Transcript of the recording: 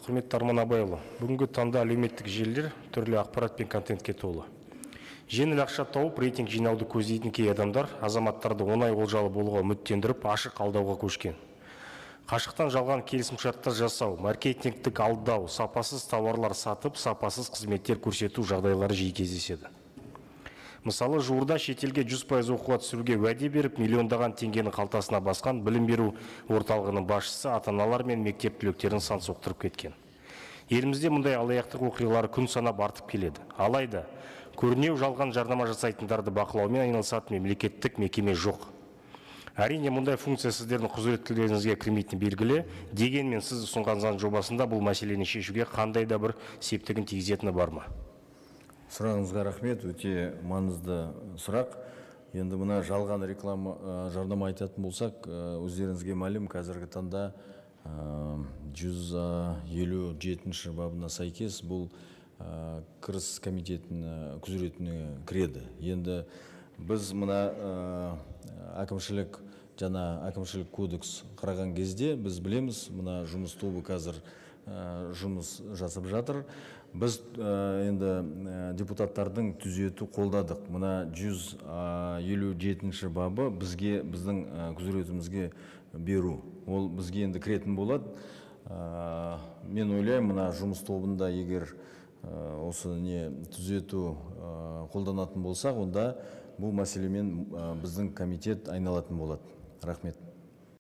Құрметті Арман Абайұлы, бүгінгі таңда әлеуметтік желілер түрлі ақпарат пен контентке толы. Жеңіл ақша тауып рейтинг жинауды көздейтін кей адамдар азаматтарды оңай олжалы болуға үміттендіріп, ашық алдауға көшкен. Қашықтан жалған келісімшарттар жасау, маркетингтік алдау, сапасыз тауарлар сатып, сапасыз қызметтер көрсету жағдайлары жиі кездеседі. Мысалы, жуырда шетелге 100% оқуға түсіруге уәде беріп, миллиондаған теңгені қалтасына басқан білім беру орталығының басшысы ата-аналар мен мектеп түлектерін сан соқтырып кеткен. Елімізде мұндай алаяқтық оқиғалары күн санап артып келеді. Алайда, көрінеу жалған жарнама жасайтындарды бақылаумен айналысатын мемлекеттік мекеме жоқ. Әрине, мұндай функция сіздердің құзыреттілеріңізге кірмейтіні белгілі, дегенмен сіз ұсынған заң жобасында бұл мәселені шешуге қандай да бір септігін тигізетіні бар ма? Сұрағыңызға рахмет, өте маңызды сұрақ. Енді мына жалған реклама жарнама айтатын болсақ, өздеріңізге мәлім, қазіргі таңда 157 бабына сәйкес бұл кіріс комитетінің құзыретіне кіреді. Енді біз мына әкімшілік кодекс қараған кезде біз білеміз, мына жұмыс тобы қазір жұмыс жасап жатыр. Біз енді депутаттардың түзету қолдадық. Мына 157 бабы біздің құзыретімізге беру. Ол бізге енді кіретін болады. Мен ойлаймын, мына жұмыс тобында егер осы түзету қолданатын болсақ, онда бұл мәселемен біздің комитет айналатын болады. Рахмет.